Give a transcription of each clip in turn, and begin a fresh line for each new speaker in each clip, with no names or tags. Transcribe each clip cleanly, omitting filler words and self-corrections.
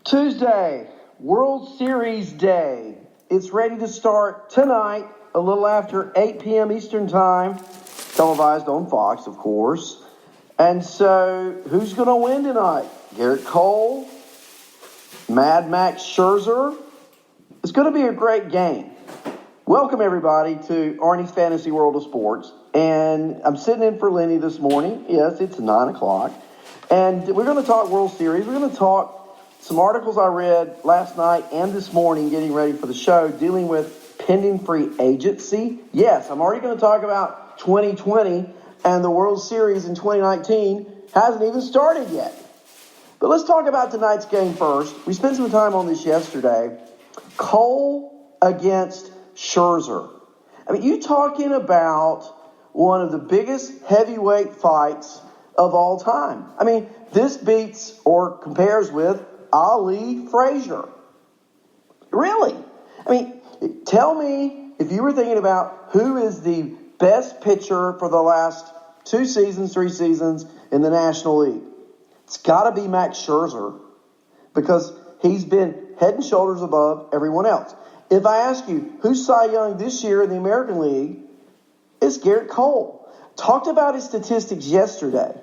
Tuesday, World Series Day. It's ready to start tonight, a little after 8 p.m. Eastern Time, televised on Fox, of course. And so, who's going to win tonight? Garrett Cole? Mad Max Scherzer? It's going to be a great game. Welcome, everybody, to Arnie's Fantasy World of Sports. And I'm sitting in for Lenny this morning. Yes, it's 9 o'clock. And we're going to talk World Series. We're going to talk some articles I read last night and this morning getting ready for the show dealing with pending free agency. Yes, I'm already going to talk about 2020, and the World Series in 2019 hasn't even started yet. But let's talk about tonight's game first. We spent some time on this yesterday. Cole against Scherzer. I mean, you talking about one of the biggest heavyweight fights of all time. I mean, this beats or compares with Ali Frazier. Really? I mean, tell me if you were thinking about who is the best pitcher for the last 2 seasons, 3 seasons in the National League. It's got to be Max Scherzer because he's been head and shoulders above everyone else. If I ask you who's Cy Young this year in the American League, it's Garrett Cole. Talked about his statistics yesterday.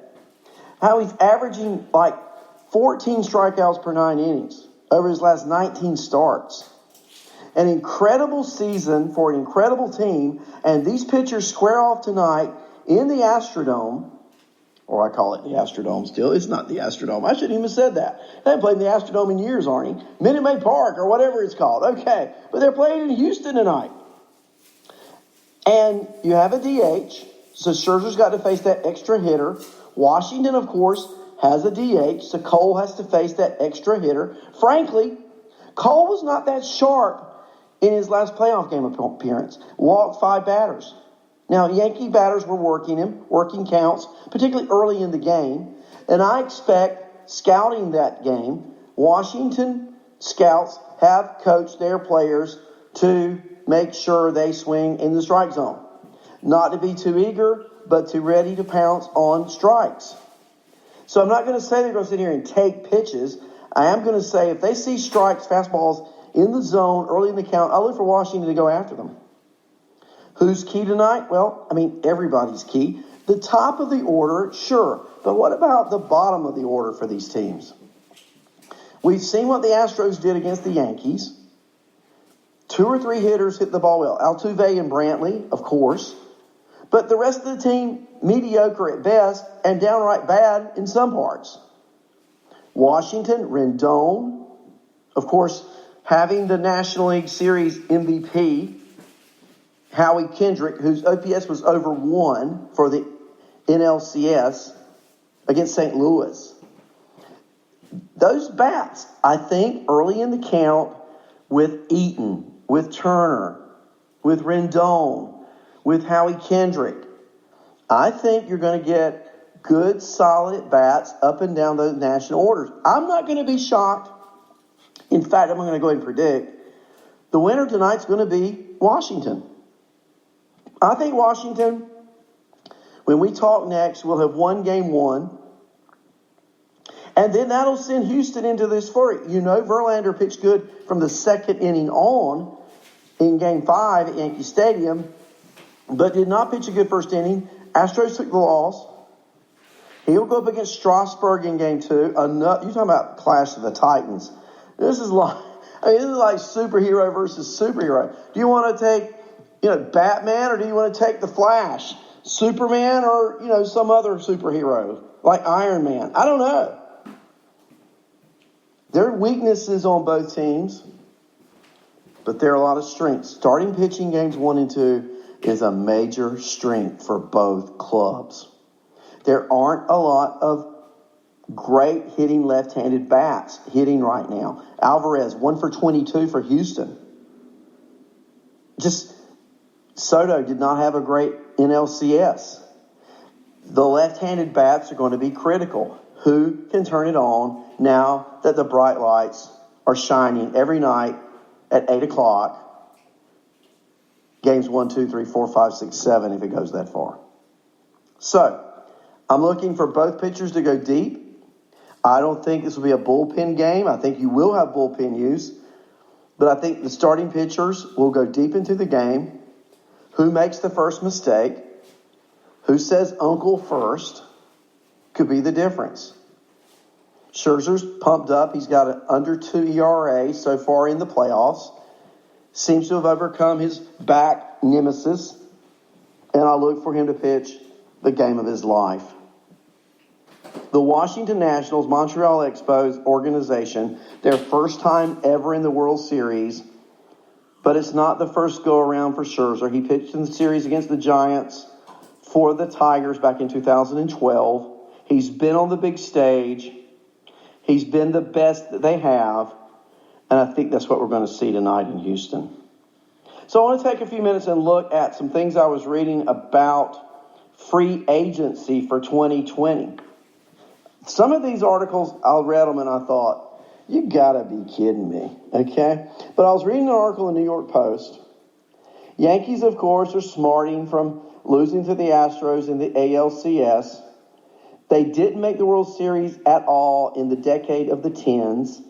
How he's averaging like 14 strikeouts per 9 innings over his last 19 starts. An incredible season for an incredible team, and these pitchers square off tonight in the Astrodome, or I call it the Astrodome still. It's not the Astrodome. I shouldn't even have said that. They haven't played in the Astrodome in years, Arnie. Minute Maid Park or whatever it's called. Okay, but they're playing in Houston tonight. And you have a DH, so Scherzer's got to face that extra hitter. Washington, of course, has a DH, so Cole has to face that extra hitter. Frankly, Cole was not that sharp in his last playoff game appearance. Walked 5 batters. Now, Yankee batters were working counts, particularly early in the game. And I expect, scouting that game, Washington scouts have coached their players to make sure they swing in the strike zone. Not to be too eager, but to ready to pounce on strikes. So I'm not going to say they're going to sit here and take pitches. I am going to say if they see strikes, fastballs in the zone early in the count, I'll look for Washington to go after them. Who's key tonight? Well, I mean, everybody's key. The top of the order, sure. But what about the bottom of the order for these teams? We've seen what the Astros did against the Yankees. 2 or 3 hitters hit the ball well. Altuve and Brantley, of course. But the rest of the team, mediocre at best and downright bad in some parts. Washington, Rendon, of course, having the National League Series MVP, Howie Kendrick, whose OPS was over 1 for the NLCS against St. Louis. Those bats, I think, early in the count with Eaton, with Turner, with Rendon, with Howie Kendrick, I think you're going to get good, solid bats up and down those national orders. I'm not going to be shocked. In fact, I'm going to go ahead and predict the winner tonight's going to be Washington. I think Washington, when we talk next, will have won game 1. And then that'll send Houston into this flurry. You know, Verlander pitched good from the second inning on in game 5 at Yankee Stadium, but did not pitch a good first inning. Astros took the loss. He'll go up against Strasburg in game 2. You're talking about Clash of the Titans. This is like superhero versus superhero. Do you want to take, Batman, or do you want to take the Flash? Superman, or, some other superhero like Iron Man? I don't know. There are weaknesses on both teams, but there are a lot of strengths. Starting pitching games 1 and 2 is a major strength for both clubs. There aren't a lot of great hitting left-handed bats hitting right now. Alvarez, 1 for 22 for Houston. Soto did not have a great NLCS. The left-handed bats are going to be critical. Who can turn it on now that the bright lights are shining every night at 8 o'clock? Games 1, 2, 3, 4, 5, 6, 7 if it goes that far. So, I'm looking for both pitchers to go deep. I don't think this will be a bullpen game. I think you will have bullpen use. But I think the starting pitchers will go deep into the game. Who makes the first mistake? Who says uncle first? Could be the difference. Scherzer's pumped up. He's got an under 2 ERA so far in the playoffs. Seems to have overcome his back nemesis. And I look for him to pitch the game of his life. The Washington Nationals, Montreal Expos organization, their first time ever in the World Series. But it's not the first go-around for Scherzer. He pitched in the series against the Giants for the Tigers back in 2012. He's been on the big stage. He's been the best that they have. And I think that's what we're going to see tonight in Houston. So I want to take a few minutes and look at some things I was reading about free agency for 2020. Some of these articles, I read them and I thought, you gotta be kidding me, okay? But I was reading an article in the New York Post. Yankees, of course, are smarting from losing to the Astros in the ALCS. They didn't make the World Series at all in the decade of the tens.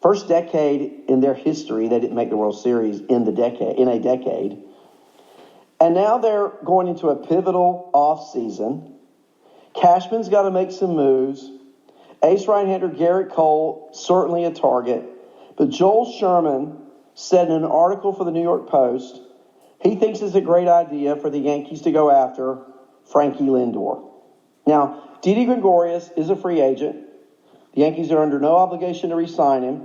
First decade in their history, they didn't make the World Series in a decade. And now they're going into a pivotal offseason. Cashman's got to make some moves. Ace right-hander Garrett Cole, certainly a target. But Joel Sherman said in an article for the New York Post, he thinks it's a great idea for the Yankees to go after Frankie Lindor. Now, Didi Gregorius is a free agent. The Yankees are under no obligation to re-sign him.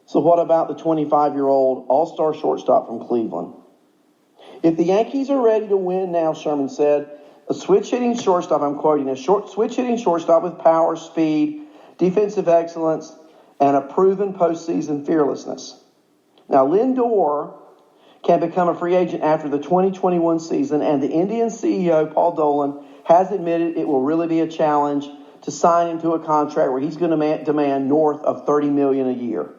So what about the 25-year-old all-star shortstop from Cleveland? If the Yankees are ready to win now, Sherman said, a switch-hitting shortstop, I'm quoting, switch-hitting shortstop with power, speed, defensive excellence, and a proven postseason fearlessness. Now, Lindor can become a free agent after the 2021 season, and the Indians CEO, Paul Dolan, has admitted it will really be a challenge to sign him to a contract where he's going to demand north of $30 million a year.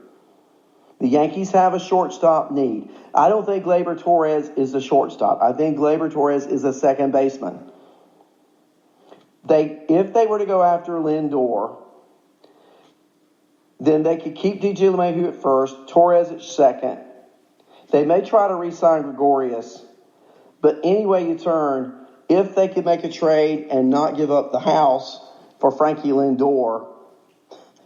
The Yankees have a shortstop need. I don't think Gleyber Torres is a shortstop. I think Gleyber Torres is a second baseman. If they were to go after Lindor, then they could keep DJ LeMahieu at first, Torres at second. They may try to re-sign Gregorius, but any way you turn, if they could make a trade and not give up the house for Frankie Lindor,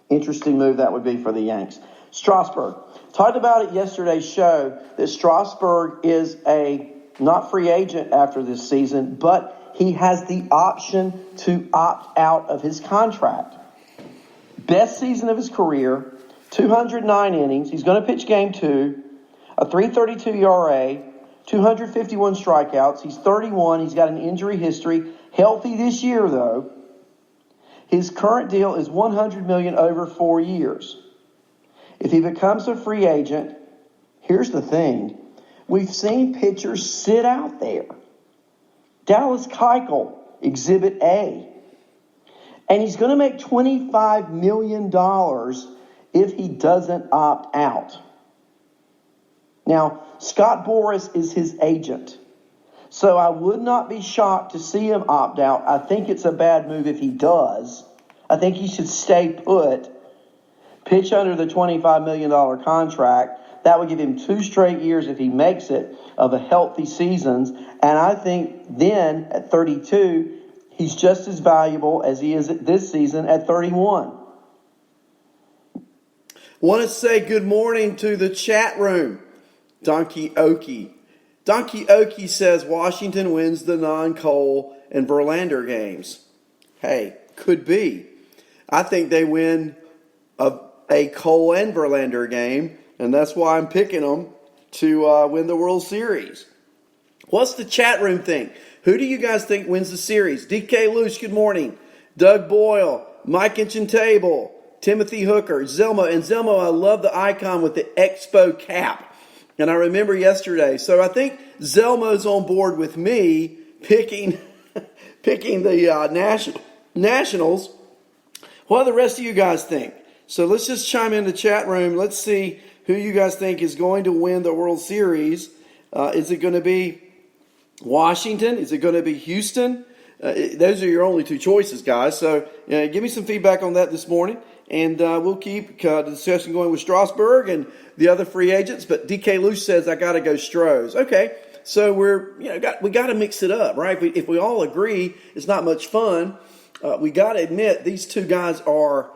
interesting move that would be for the Yanks. Strasburg. Talked about it yesterday's show that Strasburg is a not free agent after this season, but he has the option to opt out of his contract. Best season of his career, 209 innings. He's going to pitch game 2, a 3.32 ERA, 251 strikeouts. He's 31. He's got an injury history. Healthy this year, though. His current deal is $100 million over 4 years. If he becomes a free agent, here's the thing. We've seen pitchers sit out there. Dallas Keuchel, Exhibit A. And he's going to make $25 million if he doesn't opt out. Now, Scott Boras is his agent. So I would not be shocked to see him opt out. I think it's a bad move if he does. I think he should stay put, pitch under the $25 million contract. That would give him 2 straight years, if he makes it, of a healthy seasons. And I think then, at 32, he's just as valuable as he is this season at 31.
Want to say good morning to the chat room. Donkey Okie. Donkey Okie says Washington wins the non-Cole and Verlander games. Hey, could be. I think they win a Cole and Verlander game, and that's why I'm picking them to win the World Series. What's the chat room think? Who do you guys think wins the series? DK Luce, good morning. Doug Boyle, Mike Table, Timothy Hooker, Zelmo. And Zelmo, I love the icon with the Expo cap. And I remember yesterday. So I think Zelmo's on board with me picking the Nationals. What do the rest of you guys think? So let's just chime in the chat room. Let's see who you guys think is going to win the World Series. Is it going to be Washington? Is it going to be Houston? Those are your only 2 choices, guys. So give me some feedback on that this morning, and we'll keep the discussion going with Strasburg and the other free agents. But DK Luce says I got to go Stros. Okay, so we got to mix it up, right? If we all agree it's not much fun, we got to admit these two guys are,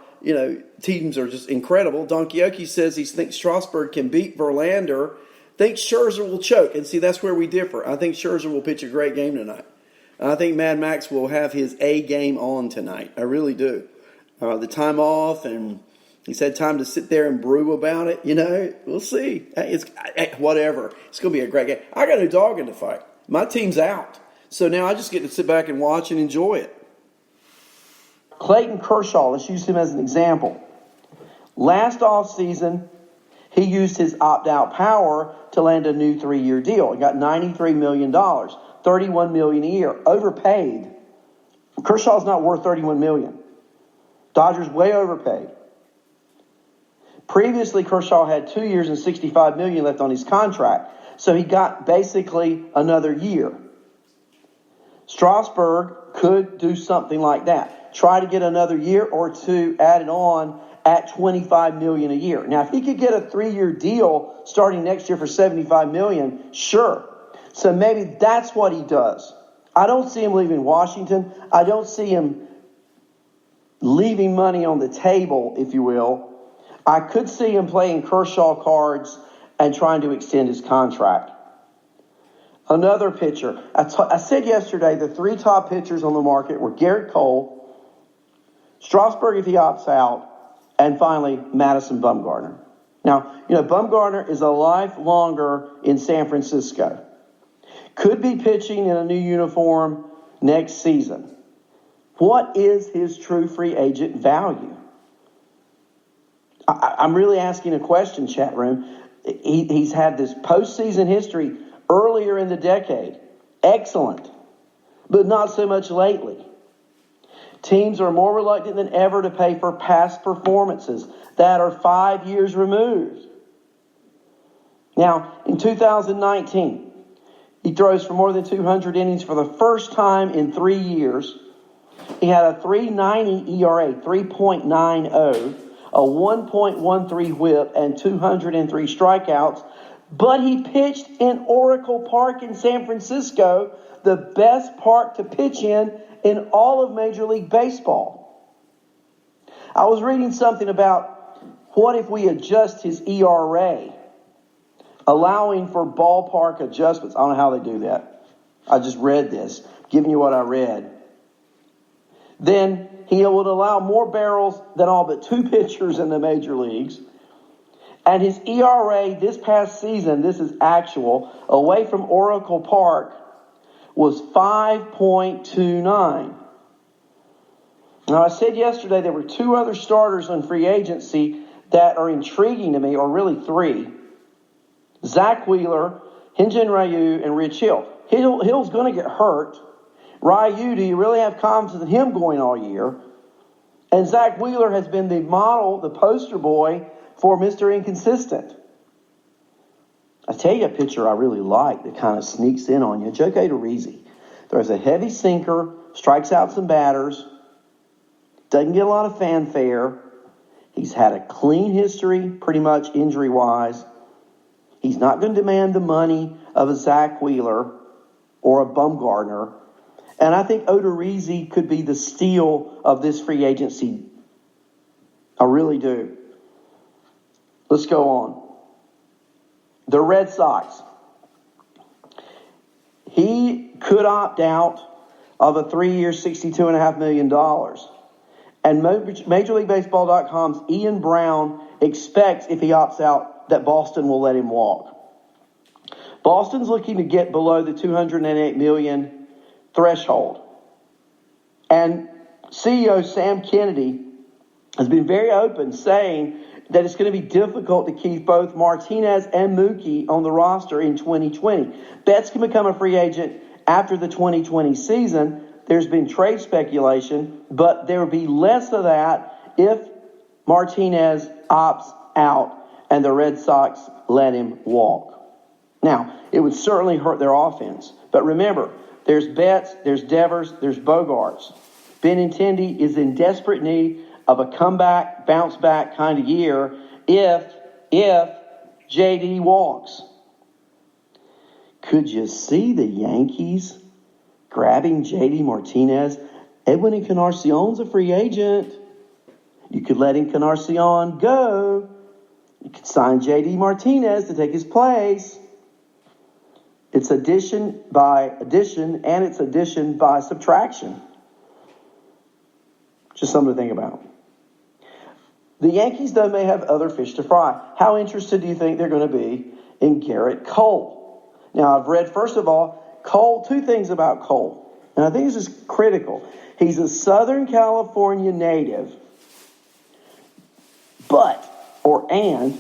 teams are just incredible. Donkey Okie says he thinks Strasburg can beat Verlander. Thinks Scherzer will choke, and see that's where we differ. I think Scherzer will pitch a great game tonight. I think Mad Max will have his A game on tonight. I really do. The time off, and he's had time to sit there and brew about it. We'll see. It's whatever. It's going to be a great game. I got a dog in the fight. My team's out, so now I just get to sit back and watch and enjoy it.
Clayton Kershaw, let's use him as an example. Last offseason, he used his opt-out power to land a new 3-year deal. He got $93 million. $31 million a year, overpaid. Kershaw's not worth $31 million. Dodgers way overpaid. Previously, Kershaw had 2 years and $65 million left on his contract, so he got basically another year. Strasburg could do something like that. Try to get another year or two added on at $25 million a year. Now, if he could get a 3-year deal starting next year for $75 million, sure. So maybe that's what he does. I don't see him leaving Washington. I don't see him leaving money on the table, if you will. I could see him playing Kershaw cards and trying to extend his contract. Another pitcher. I said yesterday the 3 top pitchers on the market were Garrett Cole, Strasburg if he opts out, and finally Madison Bumgarner. Now, Bumgarner is a life longer in San Francisco. Could be pitching in a new uniform next season. What is his true free agent value? I'm really asking a question, chat room. He's had this postseason history earlier in the decade. Excellent. But not so much lately. Teams are more reluctant than ever to pay for past performances that are 5 years removed. Now, in 2019, he throws for more than 200 innings for the first time in 3 years. He had a 3.90 ERA, 3.90, a 1.13 whip, and 203 strikeouts. But he pitched in Oracle Park in San Francisco, the best park to pitch in all of Major League Baseball. I was reading something about what if we adjust his ERA, allowing for ballpark adjustments. I don't know how they do that. I just read this, giving you what I read. Then he would allow more barrels than all but 2 pitchers in the major leagues. And his ERA this past season, this is actual, away from Oracle Park, was 5.29. Now, I said yesterday there were 2 other starters on free agency that are intriguing to me, or really 3. Zach Wheeler, Hyun-Jin Ryu, and Rich Hill. Hill's going to get hurt. Ryu, do you really have confidence in him going all year? And Zach Wheeler has been the model, the poster boy for Mr. Inconsistent. I tell you a pitcher I really like that kind of sneaks in on you. Joe Odorizzi. Throws a heavy sinker, strikes out some batters, doesn't get a lot of fanfare. He's had a clean history, pretty much injury-wise. He's not going to demand the money of a Zach Wheeler or a Bumgarner. And I think Odorizzi could be the steal of this free agency. I really do. Let's go on. The Red Sox. He could opt out of a 3-year, $62.5 million. And MajorLeagueBaseball.com's Ian Brown expects, if he opts out, that Boston will let him walk. Boston's looking to get below the $208 million threshold. And CEO Sam Kennedy has been very open, saying that it's going to be difficult to keep both Martinez and Mookie on the roster in 2020. Betts can become a free agent after the 2020 season. There's been trade speculation, but there will be less of that if Martinez opts out and the Red Sox let him walk. Now, it would certainly hurt their offense. But remember, there's Betts, there's Devers, there's Bogarts. Benintendi is in desperate need of a comeback, bounce back kind of year if JD walks. Could you see the Yankees grabbing JD Martinez? Edwin Encarnacion's a free agent. You could let Encarnacion go. You could sign JD Martinez to take his place. It's addition by addition, and it's addition by subtraction. Just something to think about. The Yankees, though, may have other fish to fry. How interested do you think they're going to be in Garrett Cole? Now, I've read, first of all, Cole, two things about Cole. And I think this is critical. He's a Southern California native, and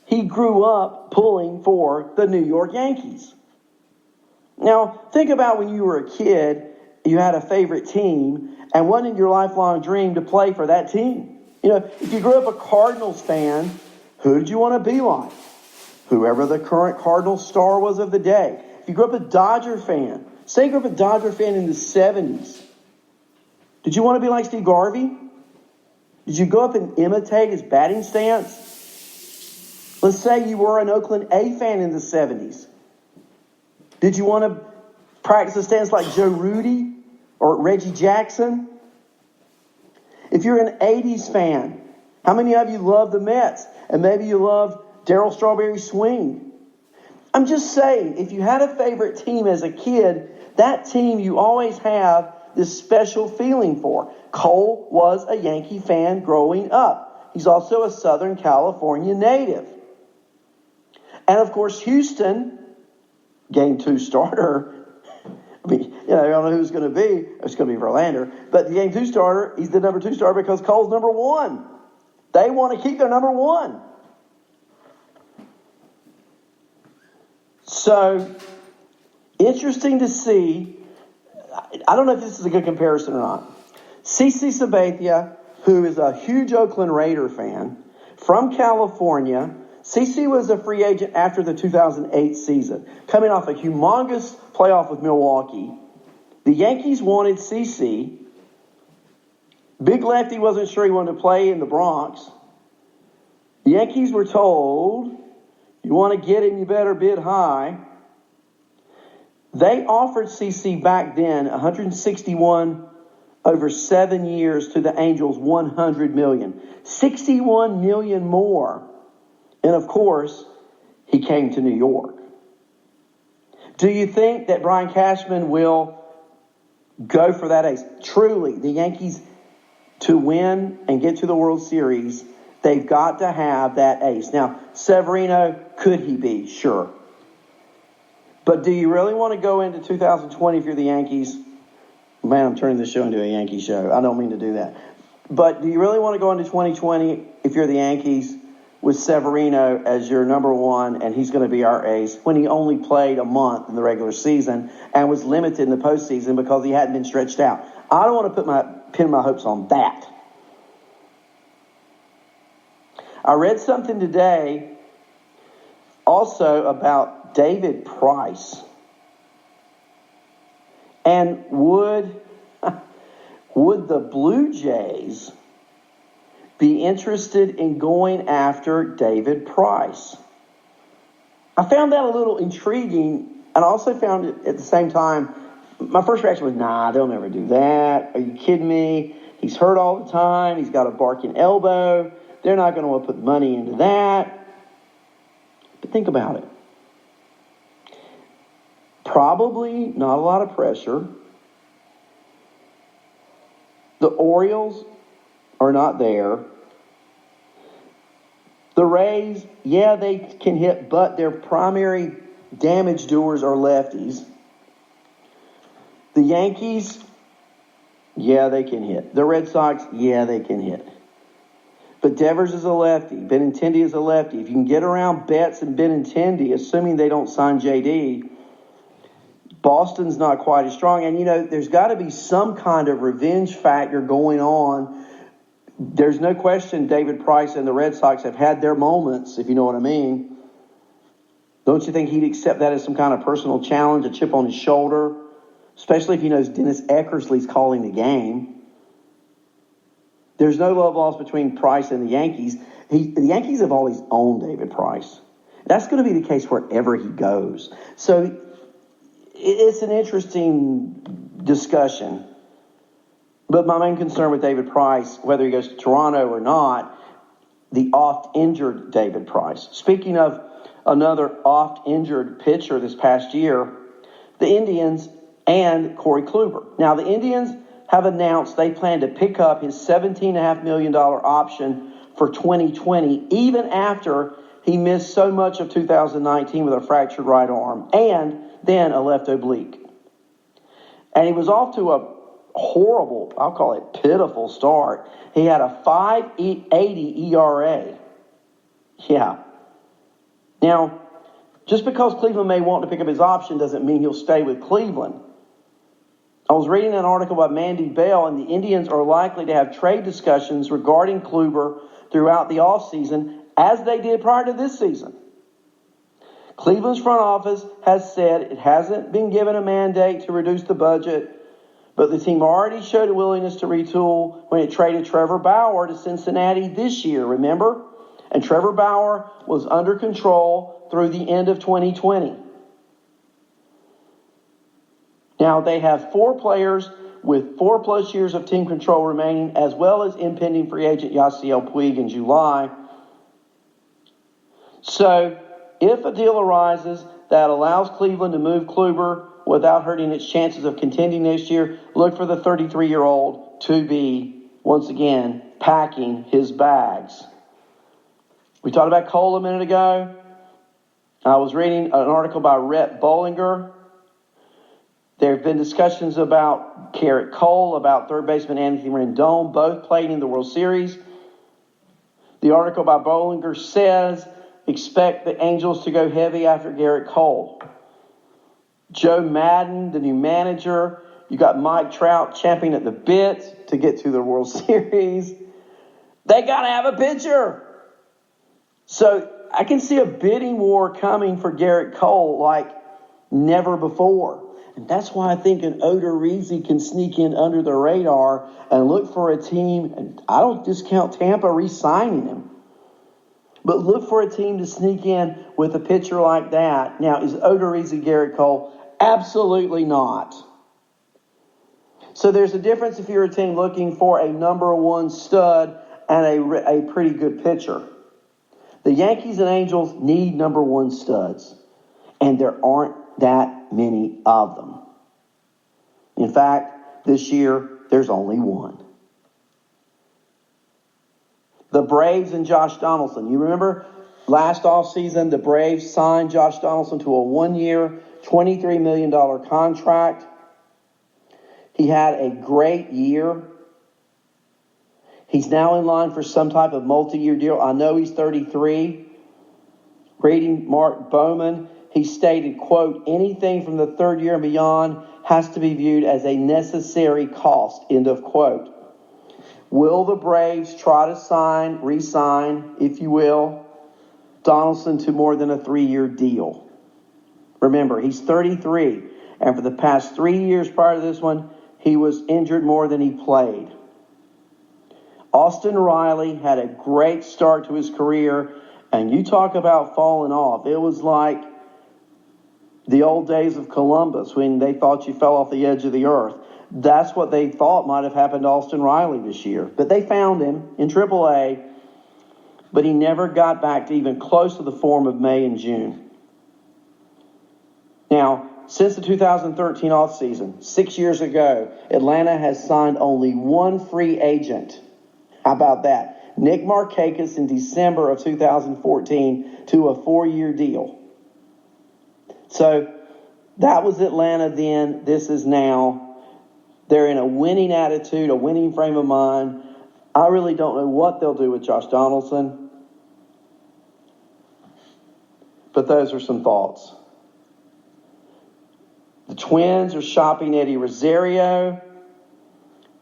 he grew up pulling for the New York Yankees. Now, think about when you were a kid, you had a favorite team, and wasn't it your lifelong dream to play for that team? You know, if you grew up a Cardinals fan, who did you want to be like? Whoever the current Cardinals star was of the day. If you grew up a Dodger fan, say you grew up a Dodger fan in the 70s, did you want to be like Steve Garvey? Did you go up and imitate his batting stance? Let's say you were an Oakland A fan in the 70s. Did you want to practice a stance like Joe Rudy or Reggie Jackson? If you're an 80s fan, how many of you love the Mets? And maybe you love Darryl Strawberry Swing. I'm just saying, if you had a favorite team as a kid, that team you always have this special feeling for. Cole was a Yankee fan growing up. He's also a Southern California native. And of course, Houston, Game 2 starter. I mean, I don't know who's going to be. It's going to be Verlander. But the Game 2 starter, he's the number 2 starter because Cole's number 1. They want to keep their number 1. So, interesting to see. I don't know if this is a good comparison or not. CC Sabathia, who is a huge Oakland Raider fan, from California. CC was a free agent after the 2008 season, coming off a humongous playoff with Milwaukee. The Yankees wanted CC. Big Lefty wasn't sure he wanted to play in the Bronx. The Yankees were told, you want to get him, you better bid high. They offered CC back then $161 over 7 years to the Angels, $100 million. $61 million more. And of course, he came to New York. Do you think that Brian Cashman will go for that ace? Truly, the Yankees, to win and get to the World Series, they've got to have that ace. Now, Severino, could he be? Sure. But do you really want to go into 2020 if you're the Yankees? Man, I'm turning this show into a Yankee show. I don't mean to do that. But do you really want to go into 2020 if you're the Yankees with Severino as your number 1 and he's going to be our ace when he only played a month in the regular season and was limited in the postseason because he hadn't been stretched out? I don't want to pin my hopes on that. I read something today also about David Price. And would the Blue Jays be interested in going after David Price? I found that a little intriguing, and I also found it at the same time, my first reaction was, nah, they'll never do that. Are you kidding me? He's hurt all the time. He's got a barking elbow. They're not going to want to put money into that. But think about it. Probably not a lot of pressure. The Orioles are not there. The Rays, yeah, they can hit, but their primary damage doers are lefties. The Yankees, yeah, they can hit. The Red Sox, yeah, they can hit. But Devers is a lefty. Benintendi is a lefty. If you can get around Betts and Benintendi, assuming they don't sign JD, Boston's not quite as strong. And, there's got to be some kind of revenge factor going on. There's no question David Price and the Red Sox have had their moments, if you know what I mean. Don't you think he'd accept that as some kind of personal challenge, a chip on his shoulder? Especially if he knows Dennis Eckersley's calling the game. There's no love lost between Price and the Yankees. The Yankees have always owned David Price. That's going to be the case wherever he goes. So it's an interesting discussion. But my main concern with David Price, whether he goes to Toronto or not, the oft-injured David Price. Speaking of another oft-injured pitcher this past year, the Indians and Corey Kluber. Now, the Indians have announced they plan to pick up his $17.5 million option for 2020, even after he missed so much of 2019 with a fractured right arm and then a left oblique. And he was off to a horrible, I'll call it pitiful start. He had a 5.80 ERA. Yeah. Now, just because Cleveland may want to pick up his option doesn't mean he'll stay with Cleveland. I was reading an article by Mandy Bell, and the Indians are likely to have trade discussions regarding Kluber throughout the offseason, as they did prior to this season. Cleveland's front office has said it hasn't been given a mandate to reduce the budget, but the team already showed a willingness to retool when it traded Trevor Bauer to Cincinnati this year, remember? And Trevor Bauer was under control through the end of 2020. Now, they have 4 players with 4+ years of team control remaining, as well as impending free agent Yasiel Puig in July. So, if a deal arises that allows Cleveland to move Kluber without hurting its chances of contending next year, look for the 33-year-old to be, once again, packing his bags. We talked about Cole a minute ago. I was reading an article by Rhett Bollinger. There have been discussions about Garrett Cole, about third baseman Anthony Rendon, both played in the World Series. The article by Bollinger says, expect the Angels to go heavy after Garrett Cole. Joe Madden, the new manager. You got Mike Trout champing at the bit to get to the World Series. They got to have a pitcher. So I can see a bidding war coming for Garrett Cole like never before. And that's why I think an Odorizzi can sneak in under the radar and look for a team. And I don't discount Tampa re-signing him. But look for a team to sneak in with a pitcher like that. Now, is Odorizzi Garrett Cole? Absolutely not. So there's a difference if you're a team looking for a number 1 stud and a pretty good pitcher. The Yankees and Angels need number 1 studs. And there aren't that many of them. In fact, this year, there's only one. The Braves and Josh Donaldson. You remember last offseason, the Braves signed Josh Donaldson to a 1-year, $23 million contract. He had a great year. He's now in line for some type of multi-year deal. I know he's 33. Reading Mark Bowman, he stated, quote, anything from the 3rd year and beyond has to be viewed as a necessary cost, end of quote. Will the Braves try to re-sign, if you will, Donaldson to more than a 3-year deal? Remember, he's 33, and for the past 3 years prior to this one, he was injured more than he played. Austin Riley had a great start to his career, and you talk about falling off. It was like the old days of Columbus when they thought you fell off the edge of the earth. That's what they thought might have happened to Austin Riley this year. But they found him in AAA, but he never got back to even close to the form of May and June. Now, since the 2013 offseason, 6 years ago, Atlanta has signed only 1 free agent. How about that? Nick Markakis in December of 2014 to a 4-year deal. So that was Atlanta then. This is now. They're in a winning attitude, a winning frame of mind. I really don't know what they'll do with Josh Donaldson. But those are some thoughts. The Twins are shopping Eddie Rosario.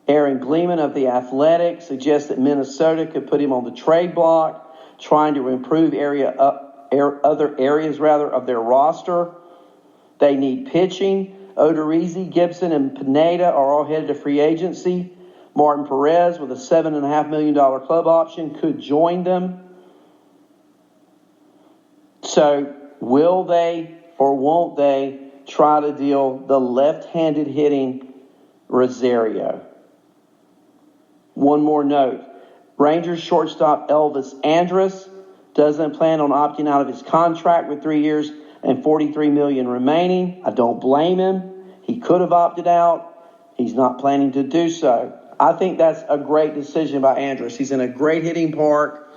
Aaron Gleeman of The Athletic suggests that Minnesota could put him on the trade block, trying to improve other areas of their roster. They need pitching. Odorizzi, Gibson, and Pineda are all headed to free agency. Martin Perez, with a $7.5 million club option, could join them. So will they or won't they try to deal the left-handed hitting Rosario? One more note. Rangers shortstop Elvis Andrus doesn't plan on opting out of his contract with 3 years and $43 million remaining. I don't blame him. He could have opted out. He's not planning to do so. I think that's a great decision by Andrus. He's in a great hitting park.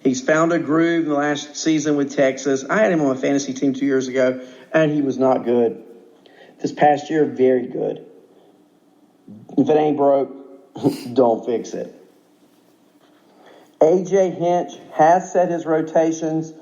He's found a groove in the last season with Texas. I had him on a fantasy team 2 years ago, and he was not good. This past year, very good. If it ain't broke, don't fix it. A.J. Hinch has set his rotations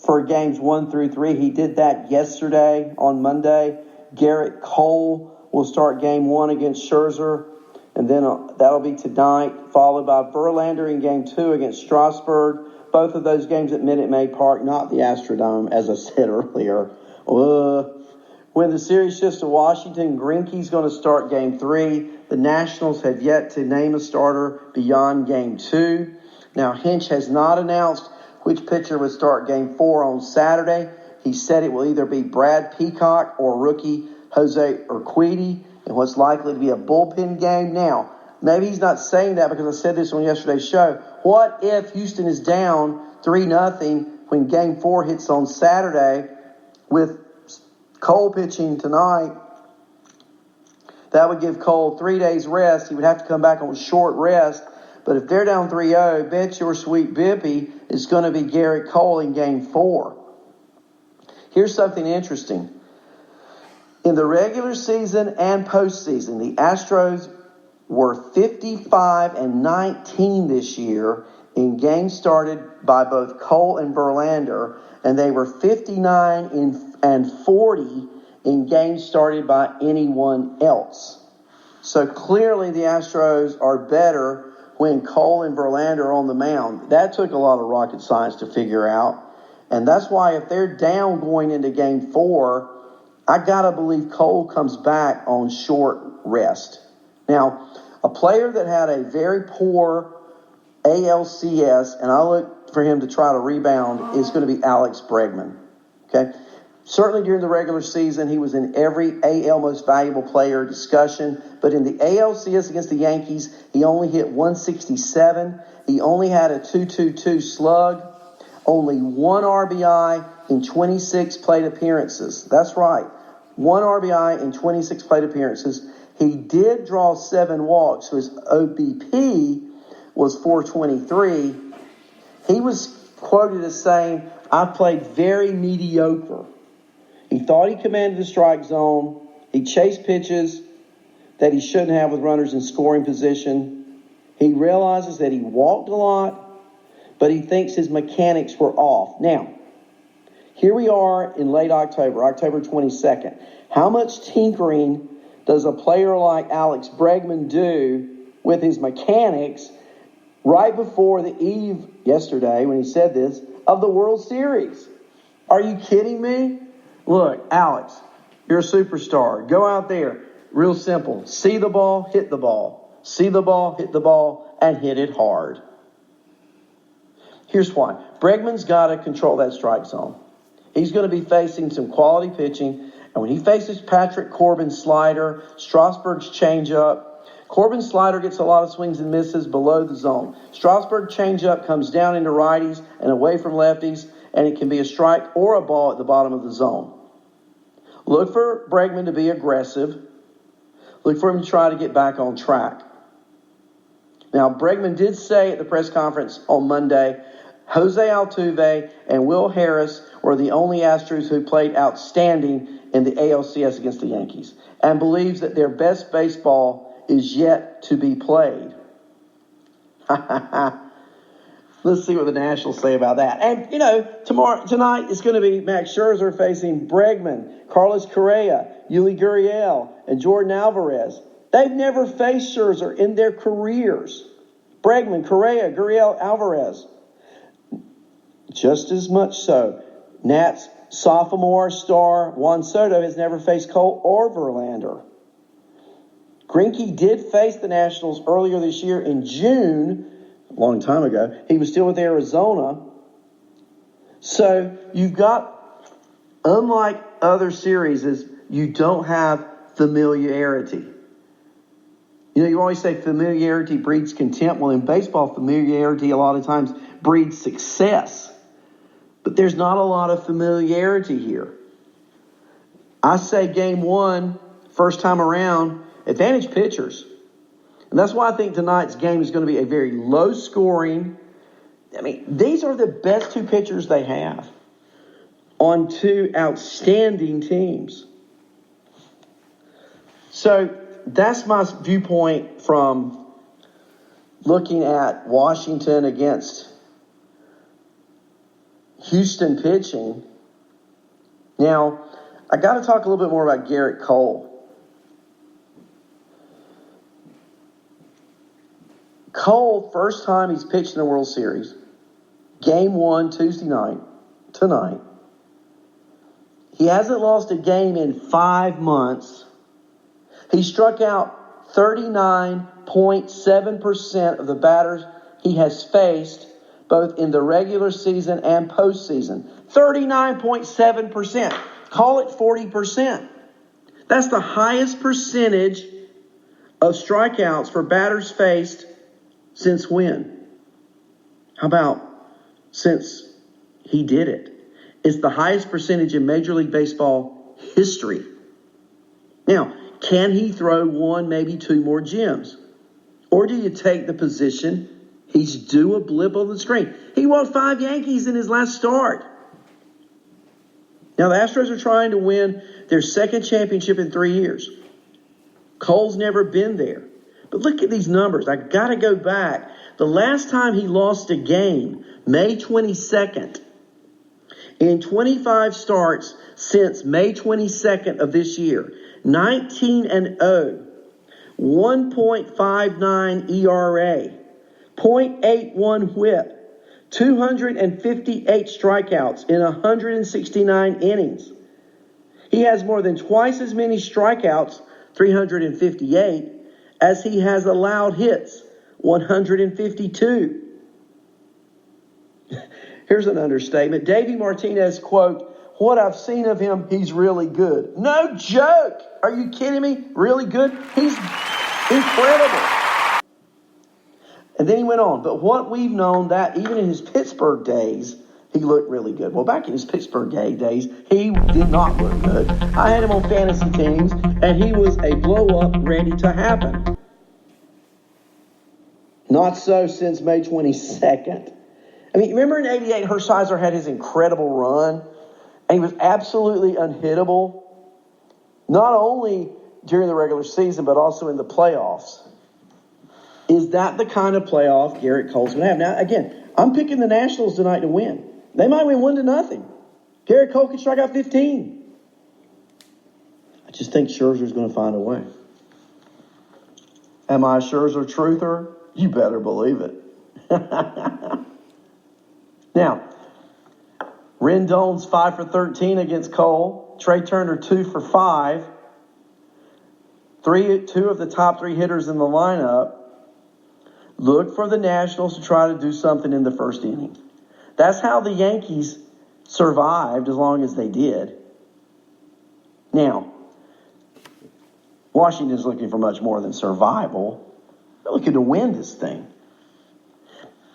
for games 1 through 3. He did that yesterday on Monday. Garrett Cole will start game 1 against Scherzer, and then that'll be tonight, followed by Verlander in game 2 against Strasburg. Both of those games at Minute Maid Park, not the Astrodome, as I said earlier. When the series shifts to Washington, Greinke's going to start game 3. The Nationals have yet to name a starter beyond game 2. Now, Hinch has not announced which pitcher would start game 4 on Saturday. He said it will either be Brad Peacock or rookie Jose Urquidy, and what's likely to be a bullpen game. Now, maybe he's not saying that because I said this on yesterday's show. What if Houston is down 3-0 when game 4 hits on Saturday with Cole pitching tonight? That would give Cole 3 days rest. He would have to come back on short rest. But if they're down 3-0, bet your sweet Bippy is going to be Garrett Cole in game 4. Here's something interesting. In the regular season and postseason, the Astros were 55-19 this year in games started by both Cole and Verlander, and they were 59-40 in games started by anyone else. So clearly the Astros are better when Cole and Verlander are on the mound. That took a lot of rocket science to figure out. And that's why if they're down going into game 4, I got to believe Cole comes back on short rest. Now, a player that had a very poor ALCS, and I look for him to try to rebound, is going to be Alex Bregman. Okay? Certainly during the regular season, he was in every AL Most Valuable Player discussion. But in the ALCS against the Yankees, he only hit 167. He only had a 2.22 slug. Only 1 RBI in 26 plate appearances. That's right. 1 RBI in 26 plate appearances. He did draw 7 walks, so his OBP was 423. He was quoted as saying, "I played very mediocre." He thought he commanded the strike zone. He chased pitches that he shouldn't have with runners in scoring position. He realizes that he walked a lot, but he thinks his mechanics were off. Now, here we are in late October, October 22nd. How much tinkering does a player like Alex Bregman do with his mechanics right before the eve, yesterday when he said this, of the World Series? Are you kidding me? Look, Alex, you're a superstar. Go out there. Real simple. See the ball, hit the ball. See the ball, hit the ball, and hit it hard. Here's why. Bregman's got to control that strike zone. He's going to be facing some quality pitching. And when he faces Patrick Corbin's slider, Strasburg's changeup, Corbin's slider gets a lot of swings and misses below the zone. Strasburg's changeup comes down into righties and away from lefties, and it can be a strike or a ball at the bottom of the zone. Look for Bregman to be aggressive. Look for him to try to get back on track. Now, Bregman did say at the press conference on Monday, Jose Altuve and Will Harris were the only Astros who played outstanding in the ALCS against the Yankees, and believes that their best baseball is yet to be played. Let's see what the Nationals say about that. And, tonight it's going to be Max Scherzer facing Bregman, Carlos Correa, Yuli Gurriel, and Jordan Alvarez. They've never faced Scherzer in their careers. Bregman, Correa, Gurriel, Alvarez. Just as much so, Nats sophomore star Juan Soto has never faced Cole or Verlander. Greinke did face the Nationals earlier this year in June, a long time ago. He was still with Arizona. So you've got, unlike other series, is you don't have familiarity. You know, you always say familiarity breeds contempt. Well, in baseball, familiarity a lot of times breeds success. But there's not a lot of familiarity here. I say game one, first time around, advantage pitchers. And that's why I think tonight's game is going to be a very low scoring. I mean, these are the best two pitchers they have on two outstanding teams. So that's my viewpoint from looking at Washington against Houston pitching. Now, I got to talk a little bit more about Garrett Cole. Cole, first time he's pitched in the World Series. Game one, Tuesday night, tonight. He hasn't lost a game in 5 months. He struck out 39.7% of the batters he has faced, both in the regular season and postseason. 39.7%. Call it 40%. That's the highest percentage of strikeouts for batters faced since when? How about since he did it? It's the highest percentage in Major League Baseball history. Now, can he throw one, maybe two more gems? Or do you take the position he's due a blip on the screen? He walked 5 Yankees in his last start. Now, the Astros are trying to win their second championship in 3 years. Cole's never been there. But look at these numbers. I got to go back. The last time he lost a game, May 22nd, in 25 starts since May 22nd of this year, 19-0, 1.59 ERA, 0.81 whip, 258 strikeouts in 169 innings. He has more than twice as many strikeouts, 358, as he has allowed hits, 152. Here's an understatement. Davey Martinez, quote, "What I've seen of him, he's really good." No joke. Are you kidding me? Really good? He's incredible. And then he went on. But what we've known that even in his Pittsburgh days, he looked really good. Well, back in his Pittsburgh days, he did not look good. I had him on fantasy teams, and he was a blow-up ready to happen. Not so since May 22nd. I mean, remember in 88, Hershiser had his incredible run, and he was absolutely unhittable, not only during the regular season, but also in the playoffs. Is that the kind of playoff Garrett Cole's going to have? Now, again, I'm picking the Nationals tonight to win. They might win 1-0. Garrett Cole can strike out 15. I just think Scherzer's going to find a way. Am I a Scherzer truther? You better believe it. Now, Rendon's 5 for 13 against Cole. Trey Turner 2 for 5. Two of the top 3 hitters in the lineup. Look for the Nationals to try to do something in the first inning. That's how the Yankees survived as long as they did. Now, Washington's looking for much more than survival. They're looking to win this thing.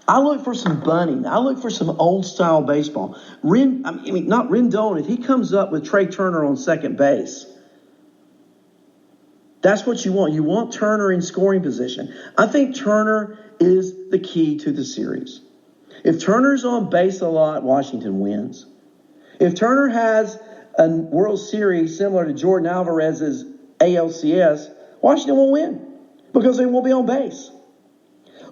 I look for some bunting. I look for some old-style baseball. Not Rendon. If he comes up with Trey Turner on second base, that's what you want. You want Turner in scoring position. I think Turner is the key to the series. If Turner's on base a lot, Washington wins. If Turner has a World Series similar to Jordan Alvarez's ALCS, Washington will win because they won't be on base.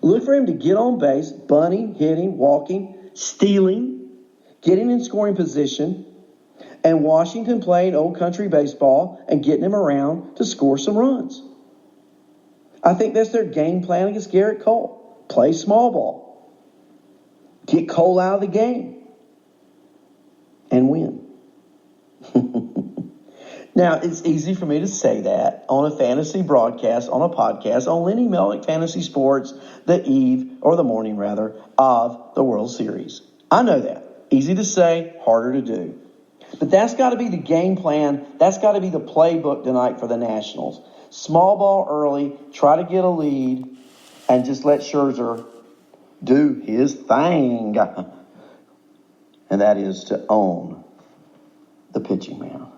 Look for him to get on base, bunting, hitting, walking, stealing, getting in scoring position, and Washington playing old country baseball and getting him around to score some runs. I think that's their game plan against Garrett Cole. Play small ball. Get Cole out of the game. And win. Now, it's easy for me to say that on a fantasy broadcast, on a podcast, on Lenny Melnick Fantasy Sports, the eve, or the morning rather, of the World Series. I know that. Easy to say, harder to do. But that's got to be the game plan. That's got to be the playbook tonight for the Nationals. Small ball early, try to get a lead, and just let Scherzer do his thing. And that is to own the pitching mound.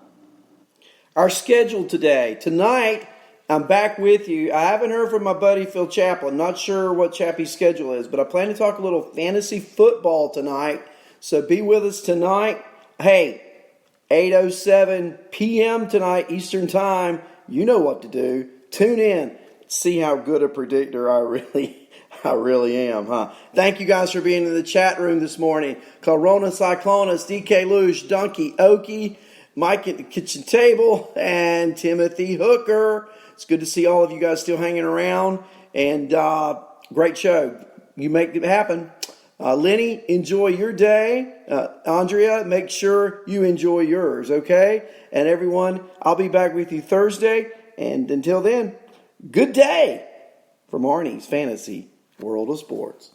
Our schedule today. Tonight, I'm back with you. I haven't heard from my buddy Phil Chaplin. Not sure what Chappie's schedule is, but I plan to talk a little fantasy football tonight. So be with us tonight. Hey, 8:07 p.m. tonight, Eastern Time. You know what to do. Tune in. See how good a predictor I really am, huh? Thank you guys for being in the chat room this morning. Corona Cyclonus, DK Luge, Donkey Okie, Mike at the kitchen table, and Timothy Hooker. It's good to see all of you guys still hanging around. And great show. You make it happen. Lenny, enjoy your day. Andrea, make sure you enjoy yours, okay? And everyone, I'll be back with you Thursday. And until then, good day from Arnie's Fantasy World of Sports.